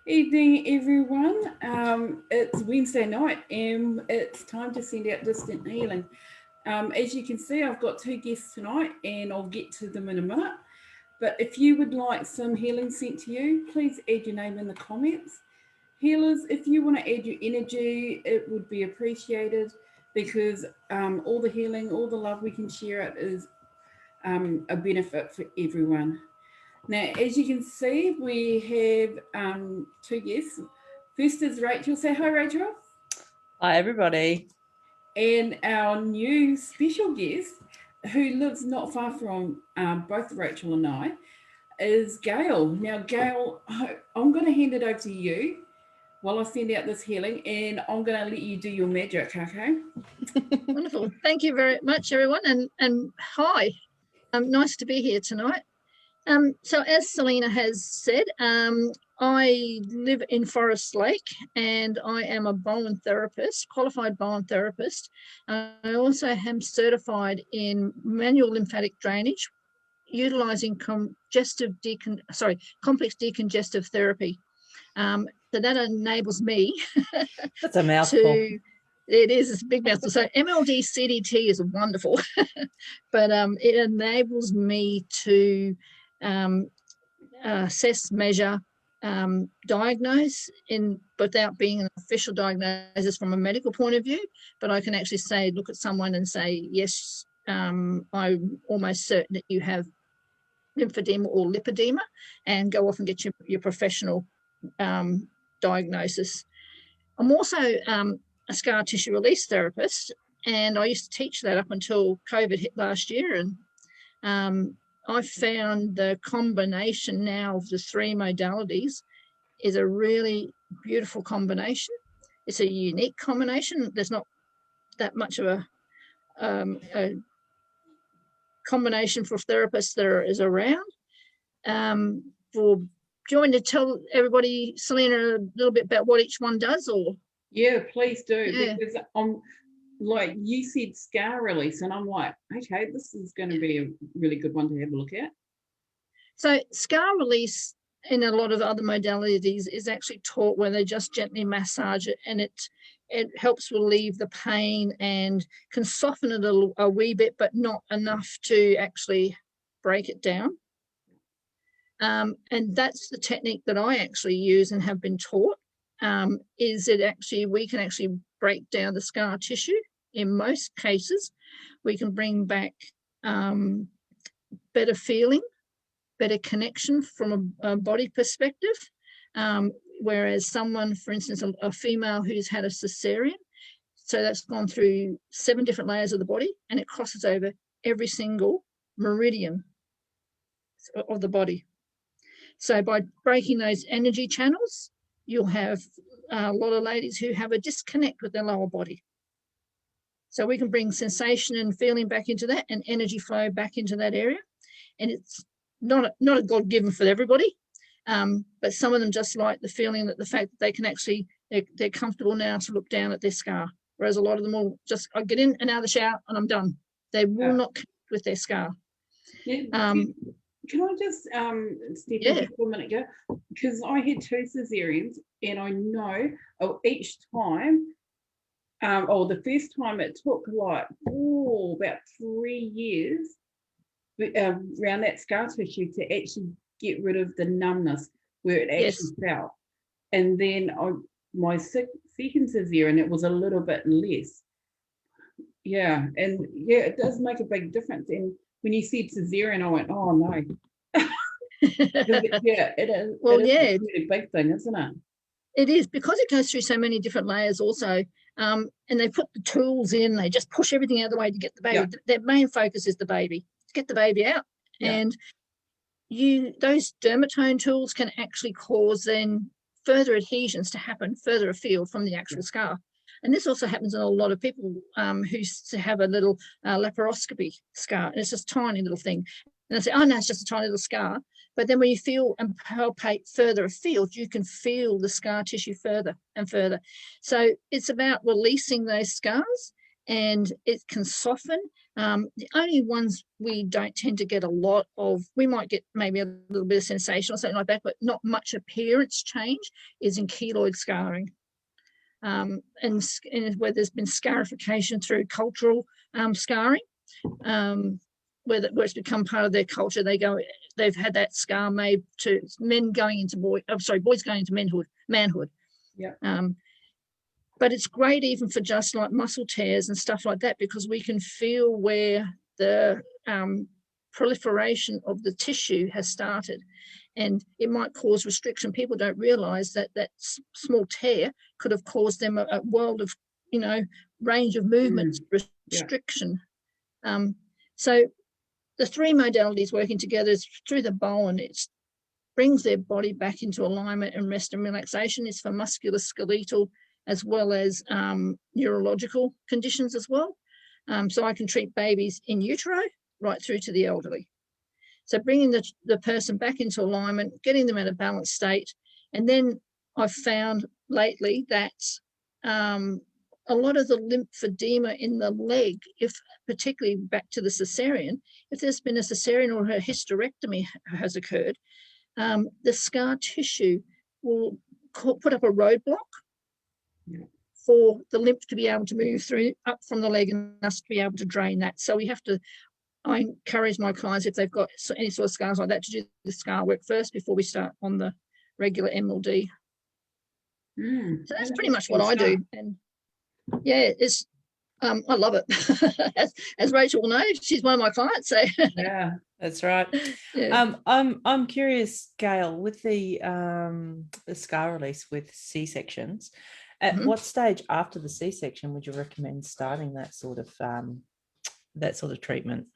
Evening, everyone. It's Wednesday night and it's time to send out distant healing. As you can see, I've got two guests tonight and I'll get to them in a minute. But if you would like some healing sent to you, please add your name in the comments. Healers, if you want to add your energy, it would be appreciated because all the healing, all the love we can share it is a benefit for everyone. Now, as you can see, we have two guests. First is Rachel. Say hi, Rachel. Hi, everybody. And our new special guest, who lives not far from both Rachel and I, is Gail. Now, Gail, I'm going to hand it over to you while I send out this healing, and I'm going to let you do your magic, okay? Wonderful. Thank you very much, everyone, and hi. Nice to be here tonight. So as Selena has said, I live in Forest Lake and I am a Bowen therapist, qualified Bowen therapist. I also am certified in manual lymphatic drainage, utilising complex decongestive therapy. So that enables me That's a mouthful. It is, it's a big mouthful. So MLD CDT is wonderful, but it enables me to assess, measure, diagnose without being an official diagnosis from a medical point of view, but I can actually say, look at someone and say, yes, I'm almost certain that you have lymphedema or lipedema, and go off and get your professional diagnosis. I'm also a scar tissue release therapist, and I used to teach that up until COVID hit last year, and I found the combination now of the three modalities is a really beautiful combination. It's a unique combination. There's not that much of a combination for therapists that is around. Do you want to tell everybody, Selena, a little bit about what each one does? Or yeah, please do. Yeah. Because I'm like, you said scar release, and I'm like, okay, this is going to be a really good one to have a look at. So scar release in a lot of other modalities is actually taught where they just gently massage it, and it helps relieve the pain and can soften it a wee bit, but not enough to actually break it down. And that's the technique that I actually use and have been taught. Is it actually, we can actually break down the scar tissue. In most cases, we can bring back better feeling, better connection from a body perspective. Whereas someone, for instance, a female who's had a cesarean, so that's gone through 7 different layers of the body, and it crosses over every single meridian of the body. So by breaking those energy channels, you'll have a lot of ladies who have a disconnect with their lower body. So we can bring sensation and feeling back into that, and energy flow back into that area. And it's not a God-given for everybody, but some of them just like the feeling that the fact that they can actually, they're comfortable now to look down at their scar. Whereas a lot of them will just, I get in and out of the shower and I'm done. They will not connect with their scar. Yeah, can I just step in for a minute ago? Because I had 2 cesareans, and I know each time, the first time it took like about 3 years around that scar tissue to actually get rid of the numbness where it actually felt. And then my second cesarean, it was a little bit less. Yeah, and it does make a big difference. And when you said cesarean, I went, oh no. It is. Well, it's a really big thing, isn't it? It is, because it goes through so many different layers also. And they put the tools in, they just push everything out of the way to get the baby. Yeah. Their main focus is the baby, get the baby out. Yeah. And those dermatome tools can actually cause then further adhesions to happen further afield from the actual scar. And this also happens in a lot of people who have a little laparoscopy scar, and it's just a tiny little thing. And they say, oh no, it's just a tiny little scar. But then when you feel and palpate further afield, you can feel the scar tissue further and further. So it's about releasing those scars, and it can soften The only ones we don't tend to get a lot of, we might get maybe a little bit of sensation or something like that, but not much appearance change, is in keloid scarring. And where there's been scarification through cultural scarring, where it's become part of their culture. They've had that scar made to men going into boys going into manhood. Yeah. But it's great even for just like muscle tears and stuff like that, because we can feel where the proliferation of the tissue has started, and it might cause restriction. People don't realize that that small tear could have caused them a world of, range of movement restriction. So the three modalities working together is through the Bowen. It brings their body back into alignment and rest and relaxation. It's for musculoskeletal as well as neurological conditions as well. So I can treat babies in utero right through to the elderly. So bringing the person back into alignment, getting them in a balanced state. And then I've found lately that a lot of the lymphedema in the leg, if particularly back to the cesarean, if there's been a cesarean or a hysterectomy has occurred, the scar tissue will put up a roadblock for the lymph to be able to move through up from the leg and us to be able to drain that. So I encourage my clients, if they've got any sort of scars like that, to do the scar work first before we start on the regular MLD. So that's pretty much what I do. And yeah, it's I love it. as Rachel will know, she's one of my clients. So yeah, that's right. Yeah. I'm curious, Gail, with the scar release with C-sections, at what stage after the C-section would you recommend starting that sort of treatment?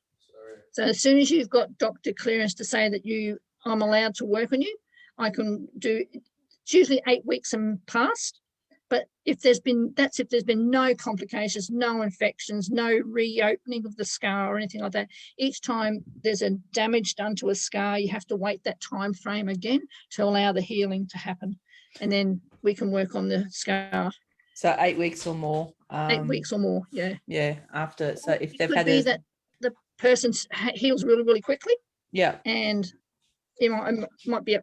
So as soon as you've got doctor clearance to say that I'm allowed to work on you, I can do. It's usually 8 weeks and past. But if there's been no complications, no infections, no reopening of the scar or anything like that, each time there's a damage done to a scar, you have to wait that time frame again to allow the healing to happen. And then we can work on the scar. So 8 weeks or more. 8 weeks or more, yeah. Yeah, after. So if they've had that the person heals really, really quickly. Yeah. And it might be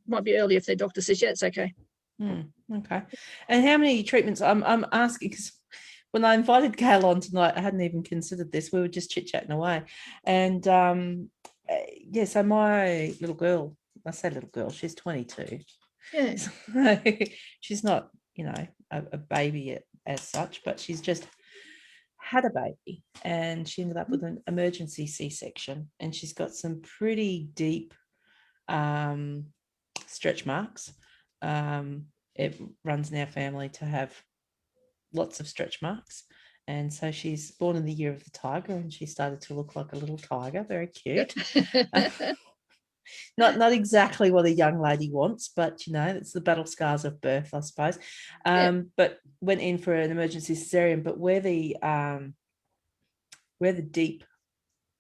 might be early if their doctor says, yeah, it's okay. Okay. And how many treatments? I'm asking because when I invited Gail on tonight, I hadn't even considered this. We were just chit-chatting away. And so my little girl, I say little girl, she's 22. Yeah. So she's not, a baby as such, but she's just had a baby and she ended up with an emergency C-section, and she's got some pretty deep stretch marks. It runs in our family to have lots of stretch marks, and so she's born in the year of the tiger, and she started to look like a little tiger, very cute. Not exactly what a young lady wants, but it's the battle scars of birth, I suppose. But went in for an emergency cesarean, but where the deep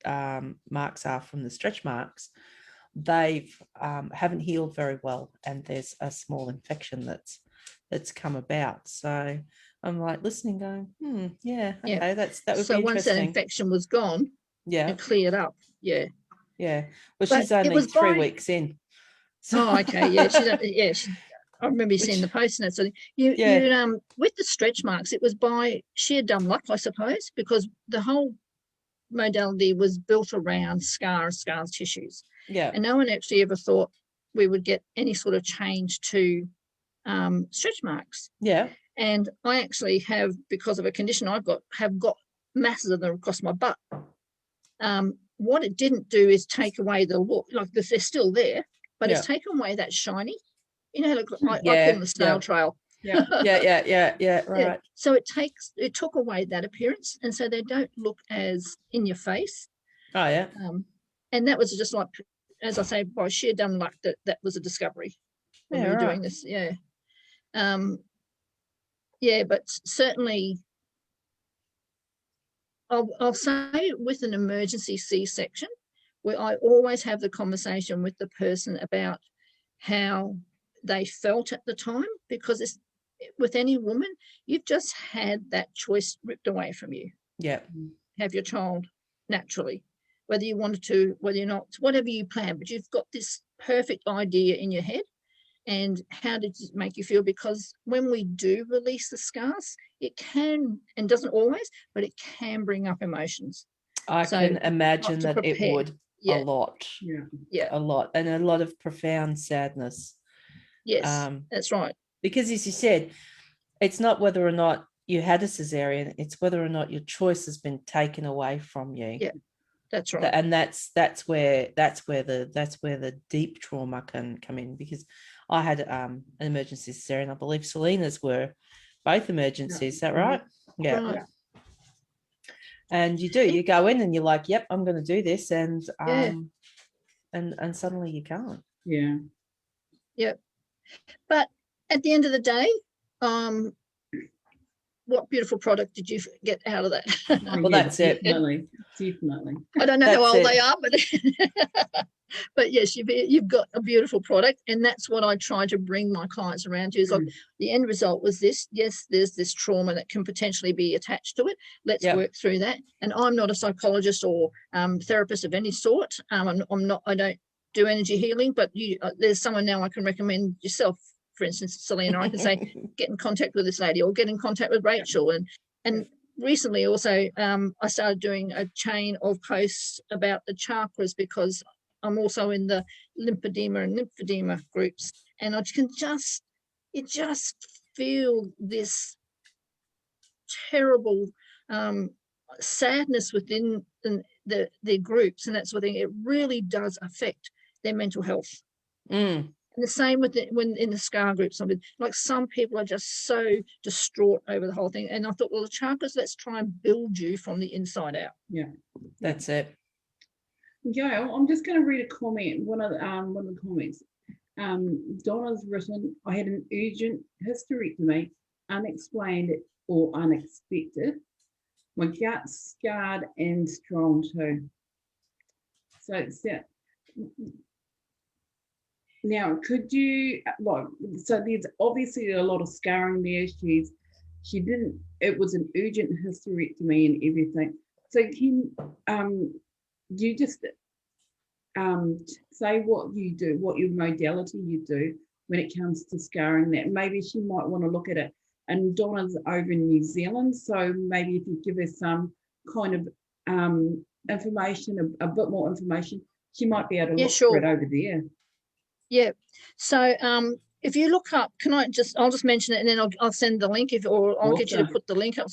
marks are from the stretch marks, they haven't healed very well, and there's a small infection that's come about. So I'm like listening, going, okay, that would be interesting. So once that infection was gone, and cleared up, yeah. Well, she's only 3 weeks in. So. Oh, okay, yeah. I remember seeing the post and that. So you with the stretch marks, it was by sheer dumb luck, I suppose, because the whole modality was built around scar tissues. Yeah. And no one actually ever thought we would get any sort of change to stretch marks. Yeah. And I actually have, because of a condition I've got, masses of them across my butt. What it didn't do is take away the look, like they're still there, but it's taken away that shiny. I call them the snail trail. Yeah. Right. Yeah. So it took away that appearance, and so they don't look as in your face. Oh yeah. And that was just like, as I say, by sheer dumb luck that was a discovery when we were doing this. Yeah. But certainly I'll say with an emergency C-section, where I always have the conversation with the person about how they felt at the time, because with any woman, you've just had that choice ripped away from you. Yeah. have your child naturally, whether you wanted to, whether you're not, whatever you plan, but you've got this perfect idea in your head. And how did it make you feel? Because when we do release the scars, it can, and doesn't always, but it can bring up emotions. I So can imagine to that it prepare. would Yeah. a lot, Yeah. a lot, and a lot of profound sadness. Yes, that's right. Because as you said, it's not whether or not you had a cesarean, it's whether or not your choice has been taken away from you. Yeah, that's right. And that's where the deep trauma can come in, because I had an emergency cesarean. I believe Selena's were both emergencies. Is that right? Yeah. Right. And you go in and you're like, yep, I'm going to do this, and and suddenly you can't. Yeah. Yep. But at the end of the day, what beautiful product did you get out of that? Well, that's definitely, it. Definitely. I don't know how old they are, but yes, you've got a beautiful product, and that's what I try to bring my clients around to. Is like the end result was this. Yes, there's this trauma that can potentially be attached to it. Let's work through that. And I'm not a psychologist or therapist of any sort. I'm not. I don't do energy healing, but there's someone now I can recommend yourself. For instance, Selena, I can say, get in contact with this lady, or get in contact with Rachel. And recently also, I started doing a chain of posts about the chakras, because I'm also in the lymphedema and lymphedema groups. And I can just feel this terrible sadness within the groups. And that's what it really does affect their mental health. And the same with when in the scar groups, like some people are just so distraught over the whole thing. And I thought, well, the chakras, let's try and build you from the inside out. Yeah, that's it. Gail, I'm just going to read a comment. One of the comments. Donna's written, I had an urgent hysterectomy, unexplained or unexpected. My gut's scarred and strong too. So it's that. Now, could you, so there's obviously a lot of scarring there. It was an urgent hysterectomy and everything. So can you just say what you do, what your modality you do when it comes to scarring that? Maybe she might want to look at it. And Donna's over in New Zealand, so maybe if you give her some kind of information, a bit more information, she might be able to look for it over there. Yeah. So if you look up, I'll just mention it, and then I'll send the link, I'll get you to put the link up.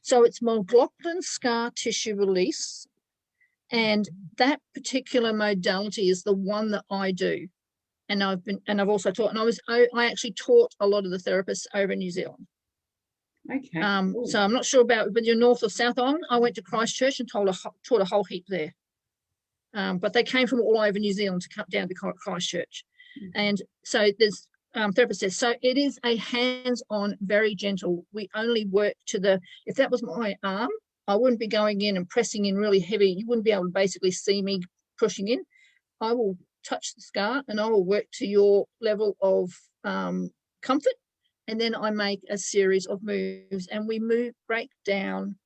So it's McLaughlin scar tissue release, and that particular modality is the one that I do. And I've also taught, and I actually taught a lot of the therapists over in New Zealand. Okay. So I'm not sure about whether you're North or South Island. I went to Christchurch and taught a whole heap there. But they came from all over New Zealand to come down to Christchurch. And so there's therapist says, so it is a hands-on, very gentle. We only work if that was my arm, I wouldn't be going in and pressing in really heavy. You wouldn't be able to basically see me pushing in. I will touch the scar and I will work to your level of comfort. And then I make a series of moves, and we break down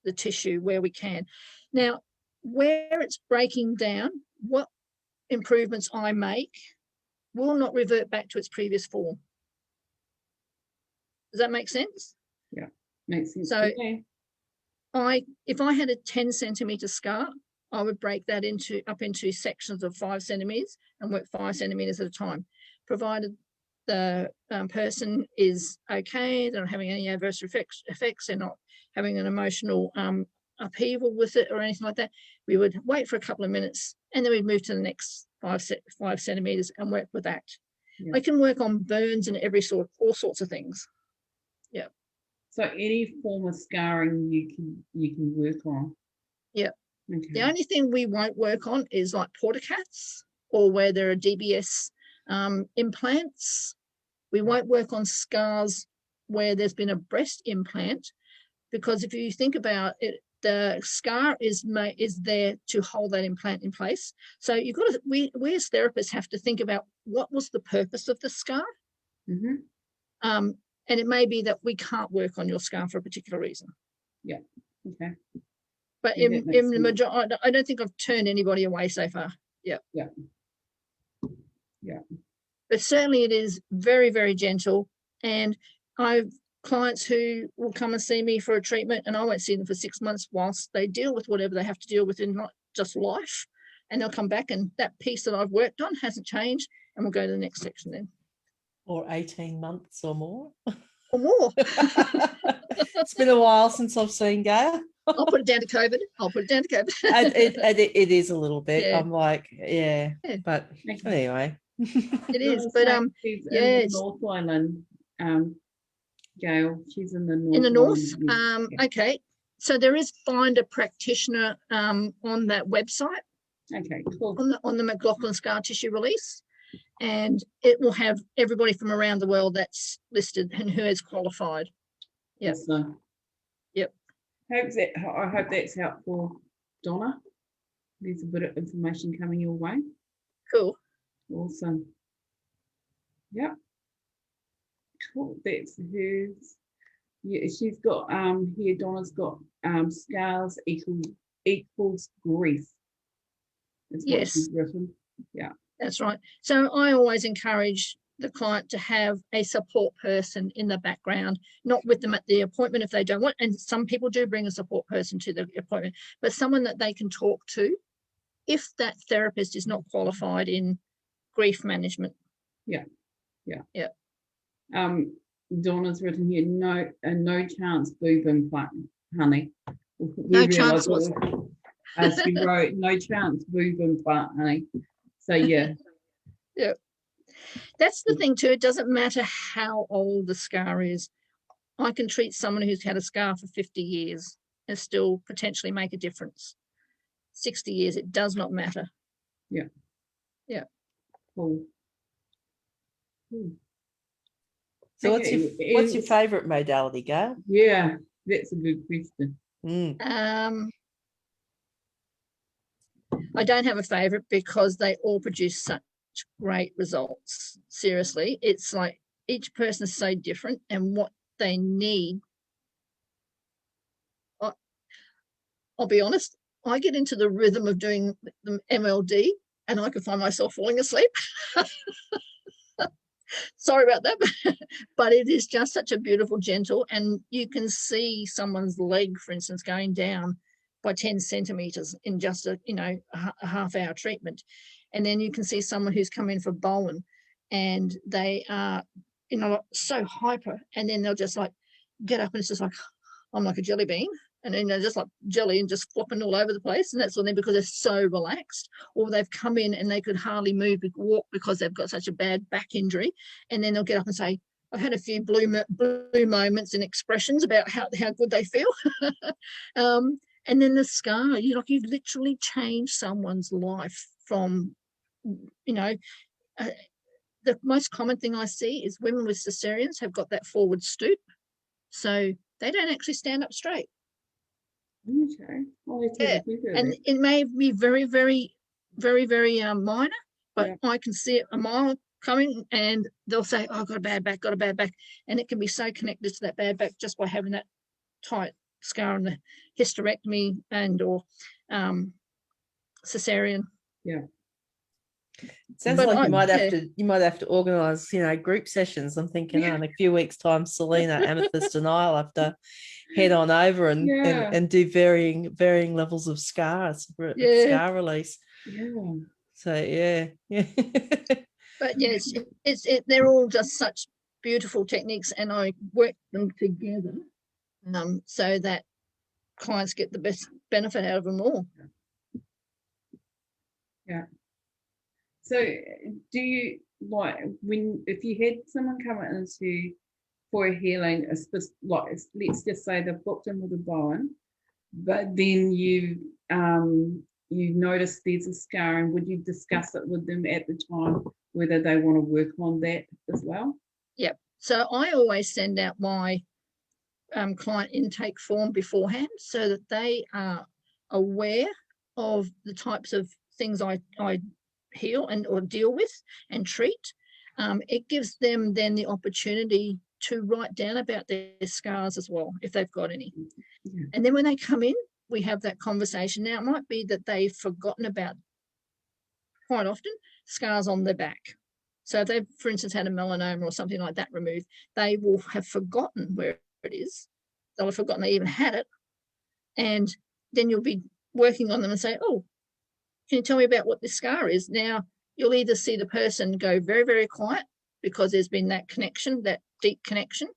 the tissue where we can. Now, where it's breaking down, what improvements I make will not revert back to its previous form. Does that make sense? Yeah, makes sense. So if I had a 10 centimeter scar, I would break that up into sections of 5 centimeters and work 5 centimeters at a time, provided the person is okay, they're not having any adverse effects, they're not having an emotional upheaval with it or anything like that. We would wait for a couple of minutes, and then we'd move to the next 5 centimeters and work with that. Yeah. I can work on burns and all sorts of things. Yeah. So any form of scarring you can work on. Yeah. Okay. The only thing we won't work on is like porticats, or where there are DBS implants. We won't work on scars where there's been a breast implant, because if you think about it, the scar is there to hold that implant in place. So you've got to, we as therapists have to think about what was the purpose of the scar. Mm-hmm. And it may be that we can't work on your scar for a particular reason. Yeah. Okay. But Yeah, in that makes the sense. majority, I don't think I've turned anybody away so far. Yeah. But certainly it is very, very gentle. And I've clients who will come and see me for a treatment, and I won't see them for 6 months whilst they deal with whatever they have to deal with in not just life. And they'll come back, and that piece that I've worked on hasn't changed, and we'll go to the next section then. Or 18 months or more. Or more. It's been a while since I've seen Gail. I'll put it down to COVID. I'll put it down to COVID. It is a little bit. Yeah. I'm like, yeah. But anyway. It is. Dawn's But saying she's yeah, in the it's North Island. Gail, she's in the North. in the north. Island. Yeah. Okay. So there is Find a Practitioner on that website, Okay, cool. on the McLaughlin Scar Tissue Release. And it will have everybody from around the world that's listed and who is qualified. Yep. Awesome. Yep. I hope that's helpful, Donna. There's a bit of information coming your way. Cool. Awesome. Yep. Cool. That's hers. Yeah, she's got here. Donna's got scars equals grief. That's what Yes. she's written. Yeah. That's right. So I always encourage the client to have a support person in the background, not with them at the appointment if they don't want. And some people do bring a support person to the appointment, but someone that they can talk to if that therapist is not qualified in grief management. Yeah. Yeah. Donna's written here, no chance boob implant, honey. No chance was. She wrote, no chance boob implant, honey. So yeah. Yeah. That's the thing too. It doesn't matter how old the scar is. I can treat someone who's had a scar for 50 years and still potentially make a difference. 60 years, it does not matter. Yeah. Yeah. Cool. So Okay, what's your favourite modality, Gail? Yeah, that's a good question. I don't have a favorite because they all produce such great results. Seriously, it's like each person is so different and what they need. I'll be honest, I get into the rhythm of doing the MLD and I can find myself falling asleep. Sorry about that, but it is just such a beautiful, gentle, and you can see someone's leg, for instance, going down by 10 centimeters in just a half-hour treatment. And then you can see someone who's come in for Bowen and they are, so hyper, and then they'll just like get up and it's just like, I'm like a jelly bean. And then they're just like jelly and just flopping all over the place. And that's when because they're so relaxed, or they've come in and they could hardly walk because they've got such a bad back injury. And then they'll get up and say, I've had a few blue moments and expressions about how good they feel. And then the scar, you've literally changed someone's life from, the most common thing I see is women with cesareans have got that forward stoop. So they don't actually stand up straight. Okay. Yeah. And it may be very, very, very, very minor, but I can see it a mile coming and they'll say, oh, I've got a bad back. And it can be so connected to that bad back just by having that tight scar on the hysterectomy and or cesarean. Yeah. Sounds like you might have to organise, group sessions. I'm thinking in a few weeks' time, Selena, Amethyst, and I'll have to head on over and do varying levels of scar release. Yeah. So yeah. But yes, they're all just such beautiful techniques, and I work them together so that clients get the best benefit out of them all. Yeah. So do you if you had someone come into for a healing, let's just say they've booked in with a Bowen, but then you notice there's a scar, and would you discuss it with them at the time whether they want to work on that as well? Yep. So I always send out my client intake form beforehand so that they are aware of the types of things I heal or deal with and treat. It gives them then the opportunity to write down about their scars as well, if they've got any. Yeah. And then when they come in, we have that conversation. Now, it might be that they've forgotten about, quite often, scars on their back. So if they've, for instance, had a melanoma or something like that removed, they will have forgotten where it is. They'll have forgotten they even had it. And then you'll be working on them and say, oh, can you tell me about what this scar is? Now, you'll either see the person go very, very quiet because there's been that connection, that deep connection,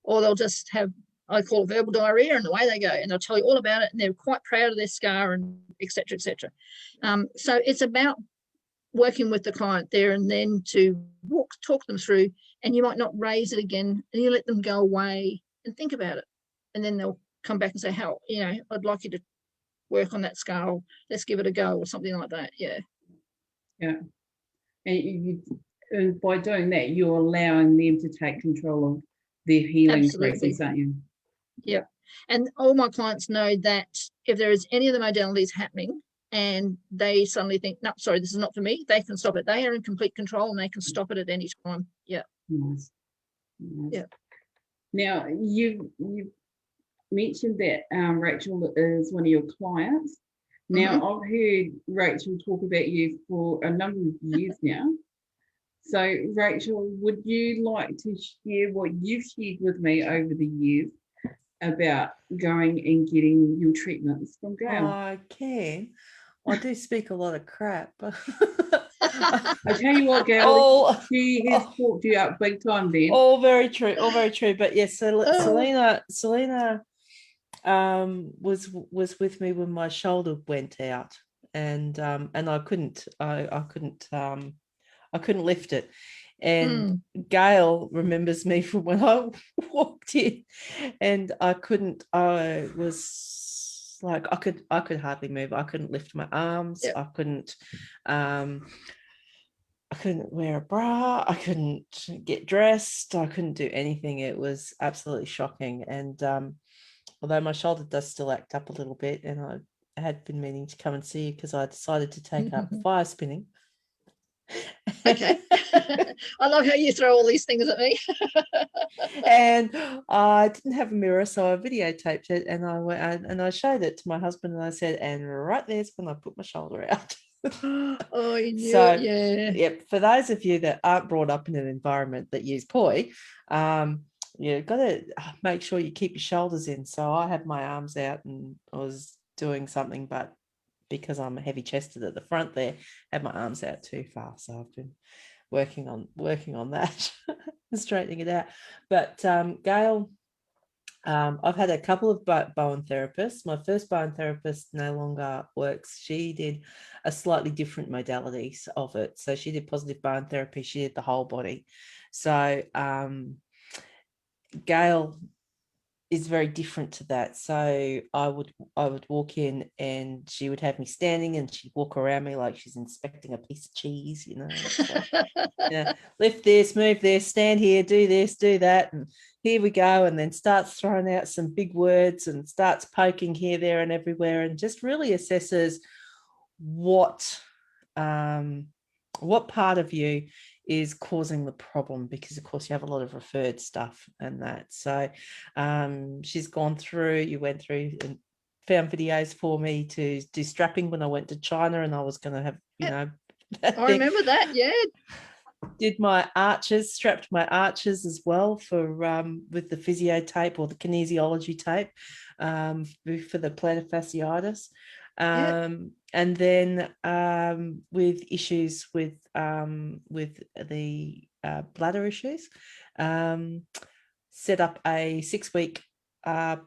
or they'll just have, I call it verbal diarrhea, and away they go, and they'll tell you all about it, and they're quite proud of their scar, and et cetera, et cetera. So it's about working with the client there and then to talk them through, and you might not raise it again, and you let them go away and think about it, and then they'll come back and say, how, I'd like you to work on that scar, or let's give it a go, or something like that. Yeah. And by doing that, you're allowing them to take control of their healing process, aren't you? Yeah. And all my clients know that if there is any of the modalities happening and they suddenly think, no, sorry, this is not for me, they can stop it. They are in complete control and they can stop it at any time. Yeah. Nice. Yeah. Now, you mentioned that Rachel is one of your clients. Now, I've heard Rachel talk about you for a number of years now. So, Rachel, would you like to share what you've shared with me over the years about going and getting your treatments from Gail? I can. I do speak a lot of crap. I tell you what, Gail, she has talked you up big time then. All very true. All very true. But yes, so Selena was with me when my shoulder went out, and I couldn't lift it. And Gail remembers me from when I walked in, and I was like, I could hardly move. I couldn't lift my arms. Yep. I couldn't wear a bra. I couldn't get dressed. I couldn't do anything. It was absolutely shocking. And although my shoulder does still act up a little bit, and I had been meaning to come and see you because I decided to take up fire spinning. Okay. I love how you throw all these things at me. And I didn't have a mirror, so I videotaped it, and I went and I showed it to my husband, and I said, and right there's when I put my shoulder out. Oh, you knew so it, yeah. For those of you that aren't brought up in an environment that use poi, you've got to make sure you keep your shoulders in. So I had my arms out and I was doing something, but because I'm heavy chested at the front there, had my arms out too far. So I've been working on that and straightening it out. But Gail, I've had a couple of Bowen therapists. My first Bowen therapist no longer works. She did a slightly different modalities of it. So she did positive Bowen therapy. She did the whole body. So Gail is very different to that. So I would walk in and she would have me standing and she'd walk around me like she's inspecting a piece of cheese, like, lift this, move this, stand here, do this, do that, and here we go, and then starts throwing out some big words and starts poking here, there, and everywhere, and just really assesses what part of you is causing the problem, because of course you have a lot of referred stuff and that. So she's went through and found videos for me to do strapping when I went to China, and I was going to have, I remember that, yeah. Did my arches, strapped my arches as well for with the physio tape or the kinesiology tape for the plantar fasciitis. And then with issues with the bladder issues, set up a 6-week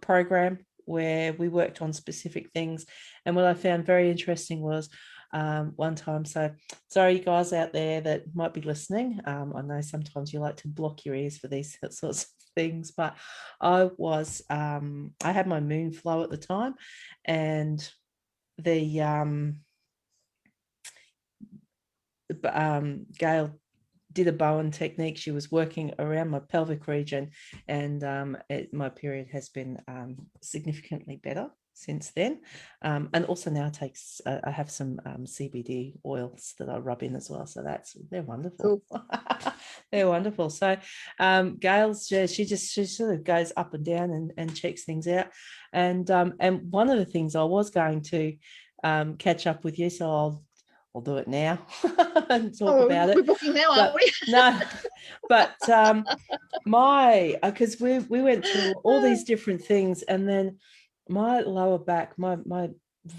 program where we worked on specific things. And what I found very interesting was one time, so sorry you guys out there that might be listening, I know sometimes you like to block your ears for these sorts of things, but I had my moon flow at the time, and the Gail did a Bowen technique. She was working around my pelvic region, and my period has been significantly better since then. And also now I have some CBD oils that I rub in as well. So they're wonderful. Cool. They're wonderful. So Gail's, she sort of goes up and down and checks things out. And one of the things I was going to catch up with you, so I'll do it now and talk about it. We're booking now, aren't we? No, but because we went through all these different things, and then my lower back, my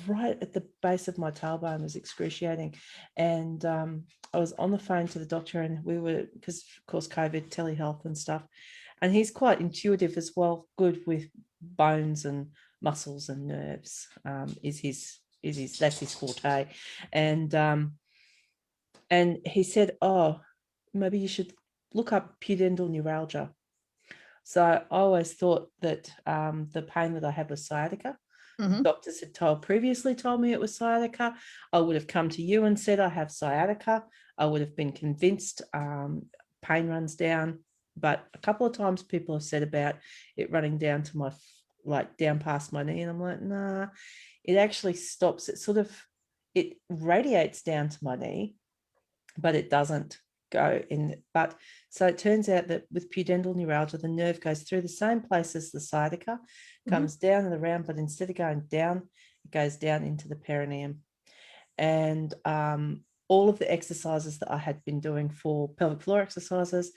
right at the base of my tailbone was excruciating, and I was on the phone to the doctor, and we were, because of course COVID, telehealth and stuff, and he's quite intuitive as well, good with bones and muscles and nerves. That's his forte, and he said, oh, maybe you should look up pudendal neuralgia. So I always thought that the pain that I had was sciatica. Mm-hmm. Doctors had previously told me it was sciatica. I would have come to you and said I have sciatica. I would have been convinced pain runs down. But a couple of times people have said about it running down to down past my knee, and I'm like, nah, it actually stops. It radiates down to my knee, but it doesn't go in. But so it turns out that with pudendal neuralgia, the nerve goes through the same place as the sciatica, comes down and around, but instead of going down, it goes down into the perineum. And all of the exercises that I had been doing for pelvic floor exercises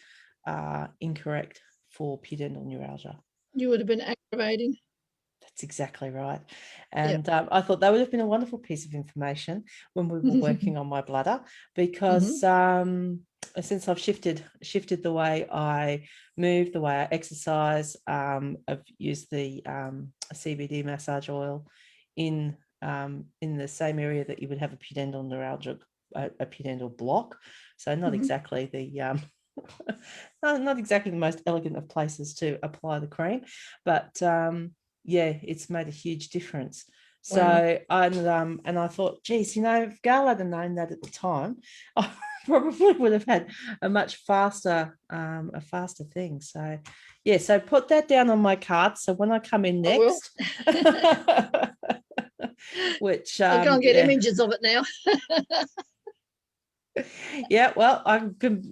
are incorrect for pudendal neuralgia. You would have been aggravating. That's exactly right. And I thought that would have been a wonderful piece of information when we were working on my bladder, because since I've shifted the way I move, the way I exercise, I've used the CBD massage oil in the same area that you would have a pudendal neuralgia, a pudendal block. So not exactly the not exactly the most elegant of places to apply the cream, but it's made a huge difference. So and I thought, geez, if Gail had known that at the time, I probably would have had a much faster thing. So so put that down on my card. So when I come in next, which I'll go and get images of it now. Well, I could,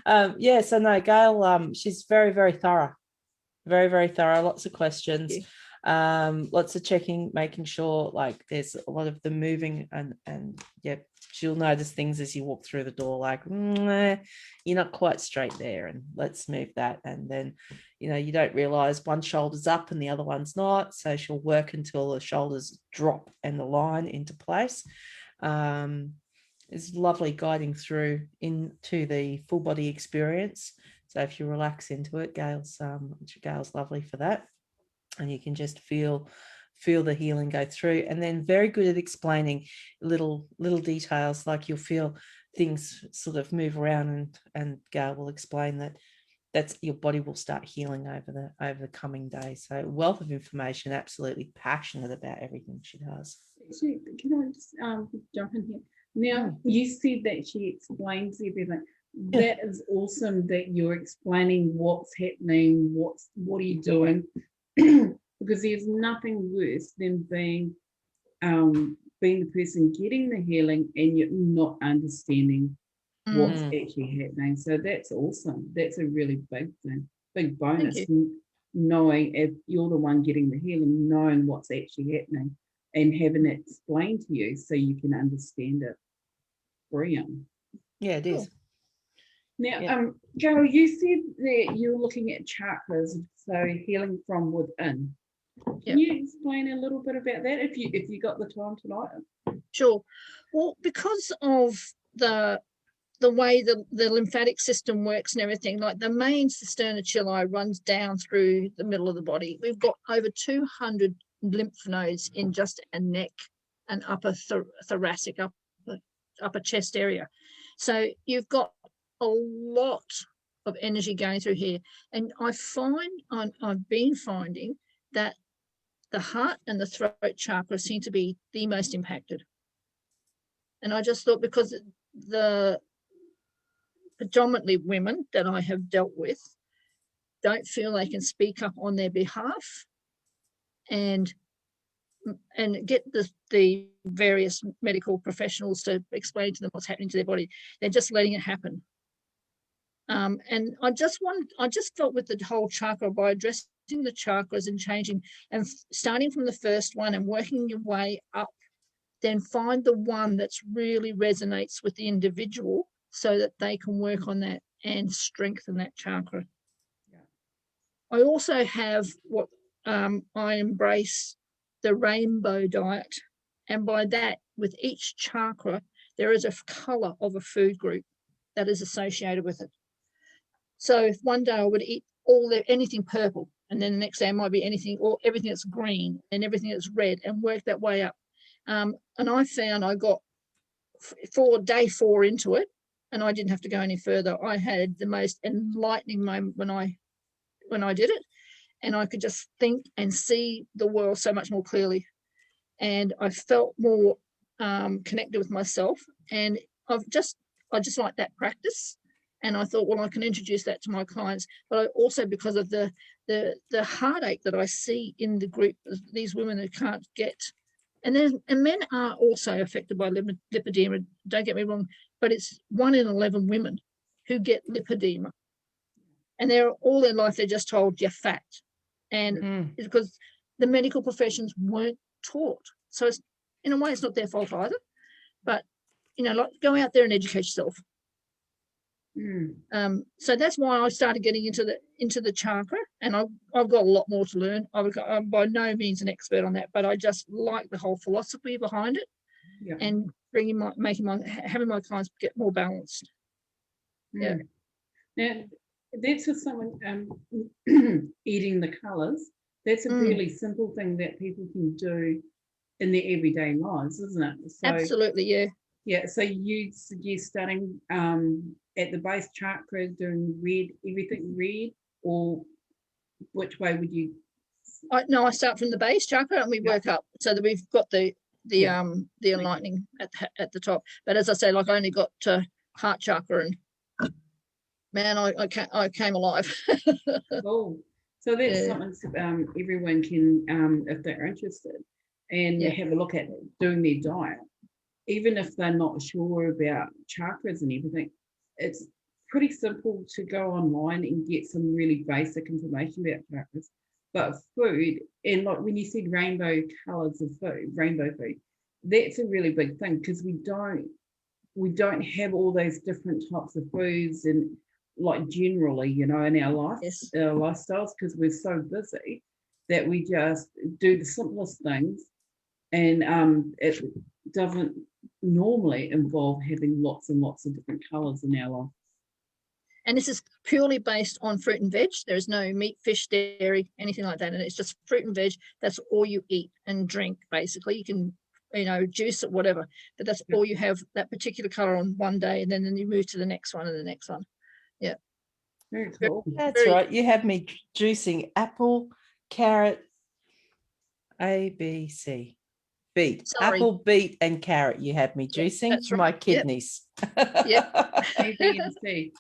so no, Gail, she's very, very thorough, very, very thorough, lots of questions, lots of checking, making sure there's a lot of the moving, and she'll notice things as you walk through the door, like you're not quite straight there, and let's move that. And then you don't realize one shoulder's up and the other one's not, so she'll work until the shoulders drop and the line into place. It's lovely guiding through into the full body experience. So if you relax into it, Gail's lovely for that, and you can just feel the healing go through. And then very good at explaining little details, like you'll feel things sort of move around, and Gail will explain that's your body will start healing over the coming days. So wealth of information, absolutely passionate about everything she does. Can I just jump in here? Now, you said that she explains everything. That is awesome that you're explaining what's happening, what are you doing, because there's nothing worse than being the person getting the healing and you're not understanding what's actually happening. So that's awesome. That's a really big thing, big bonus, knowing if you're the one getting the healing, knowing what's actually happening and having it explained to you so you can understand it. Brilliant. Yeah, it is. Now, Gail, you said that you're looking at chakras, so healing from within. Can you explain a little bit about that if you got the time tonight? Sure. Well, because of the way the lymphatic system works and everything, like the main cisterna chyli runs down through the middle of the body. We've got over 200 lymph nodes in just a neck and upper thoracic, upper chest area. So you've got a lot of energy going through here. And I've been finding that the heart and the throat chakra seem to be the most impacted. And I just thought, because the predominantly women that I have dealt with don't feel they can speak up on their behalf. and get the various medical professionals to explain to them what's happening to their body. They're just letting it happen. And I just felt with the whole chakra, by addressing the chakras and changing and starting from the first one and working your way up, then find the one that's really resonates with the individual so that they can work on that and strengthen that chakra. Yeah. I also have what I embrace the rainbow diet. And by that, with each chakra, there is a color of a food group that is associated with it. So if one day I would eat anything purple, and then the next day it might be anything or everything that's green and everything that's red, and work that way up. And I found I got for day 4 into it, and I didn't have to go any further. I had the most enlightening moment when I did it, and I could just think and see the world so much more clearly. And I felt more connected with myself, and I just like that practice. And I thought, well, I can introduce that to my clients, but also because of the heartache that I see in the group, these women who can't get, and men are also affected by lipedema. Don't get me wrong, but it's 1 in 11 women who get lipedema, and they're all their life they're just told you're fat, and it's because the medical professions weren't taught. So it's, in a way, it's not their fault either. But like, go out there and educate yourself. So that's why I started getting into the chakra, and I've got a lot more to learn. I'm by no means an expert on that, but I just like the whole philosophy behind it, and having my clients get more balanced. Yeah. Now, that's for someone eating the colours. That's a really simple thing that people can do in their everyday lives, isn't it? So, absolutely, yeah. Yeah, so you suggest starting at the base chakra, doing everything red, or which way would you? I start from the base chakra and we work up, so that we've got the enlightening at the top. But as I say, like, I only got heart chakra, and man, I came alive. Cool. So that's something everyone can, if they're interested, and have a look at doing their diet. Even if they're not sure about chakras and everything, it's pretty simple to go online and get some really basic information about chakras. But food, and like when you said rainbow colours of food, rainbow food, that's a really big thing, because we don't have all those different types of foods, and like generally, in our life, our lifestyles, because we're so busy that we just do the simplest things, and it doesn't normally involve having lots and lots of different colours in our life. And this is purely based on fruit and veg. There is no meat, fish, dairy, anything like that. And it's just fruit and veg. That's all you eat and drink, basically. You can, juice it, whatever. But that's all you have, that particular colour on one day, and then you move to the next one and the next one. Yeah. Very cool. That's right. You have me juicing apple, carrot, A, B, C. Beet, apple, beet, and carrot. You have me juicing for my kidneys. Yep. A, B, and C.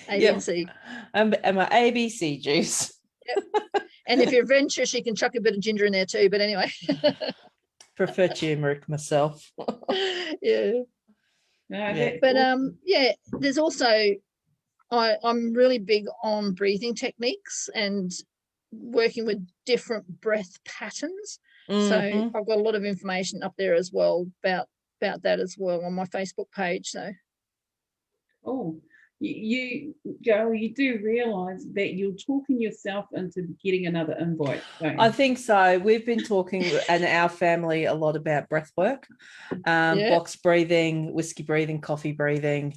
A, B, and C. And my ABC juice. Yep. And if you're adventurous, you can chuck a bit of ginger in there too. But anyway. Prefer turmeric myself. Yeah. But there's also, I'm really big on breathing techniques and working with different breath patterns. So I've got a lot of information up there as well about that as well on my Facebook page. So you Gail, you do realise that you're talking yourself into getting another invite, don't you? I think so. We've been talking in our family a lot about breath work, box breathing, whiskey breathing, coffee breathing.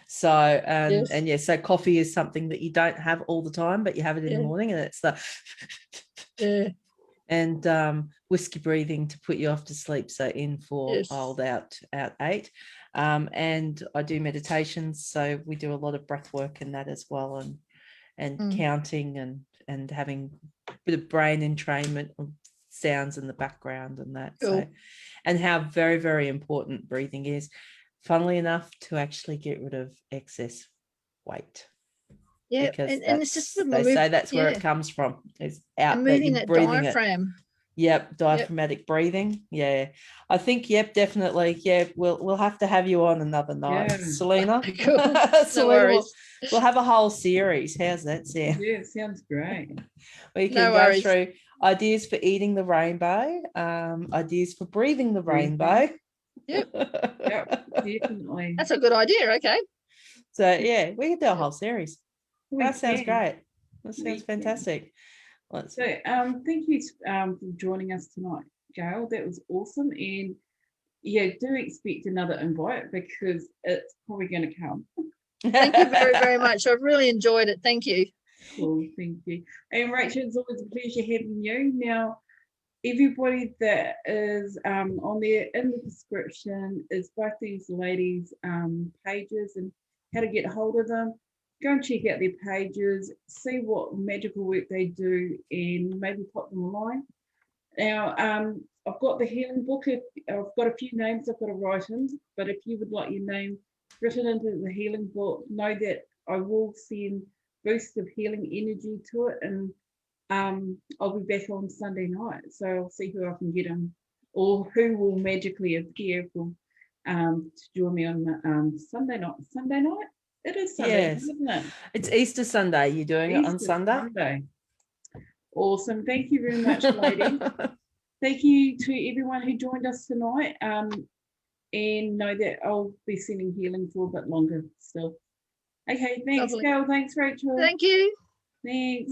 So coffee is something that you don't have all the time, but you have it in the morning, and it's the and whiskey breathing to put you off to sleep. So in 4, hold out 8. And I do meditations, so we do a lot of breath work in that as well, and counting and having a bit of brain entrainment of sounds in the background and that. Cool. So, and how very, very important breathing is, funnily enough, to actually get rid of excess weight. Yeah, because and it's just they say that's where yeah, it comes from. It's out and that moving you're that breathing it. diaphragm. Yep, diaphragmatic breathing. Yeah, I think. Yep, definitely. Yeah, we'll have to have you on another night, Yeah. Selena. Cool. No Selena, worries. we'll have a whole series. How's that sound? Yeah, sounds great. We No can go worries. through ideas for eating the rainbow, ideas for breathing the Breathing. rainbow. Yep. Yep, definitely. That's a good idea. Okay. So yeah, we can do a whole series. We That sounds can. great. That We sounds can. fantastic. Let's So thank you for joining us tonight, Gail. That was awesome. And yeah, do expect another invite because it's probably going to come. Thank you very, very much. I've really enjoyed it. Thank you. Cool, thank you. And Rachel, it's always a pleasure having you. Now, everybody that is on there in the description is both these ladies' pages and how to get a hold of them. Go and check out their pages, see what magical work they do, and maybe pop them online. Now, I've got the healing book. I've got a few names I've got to write in, but if you would like your name written into the healing book, know that I will send boosts of healing energy to it, and I'll be back on Sunday night, so I'll see who I can get in, or who will magically appear to join me on Sunday night. Sunday night? It is Sunday, Yes. isn't it? It's Easter Sunday. You're doing it on Easter Sunday? Sunday. Awesome. Thank you very much, ladies. Thank you to everyone who joined us tonight. And know that I'll be sending healing for a bit longer still. Okay, thanks, Lovely. Gail. Thanks, Rachel. Thank you. Thanks.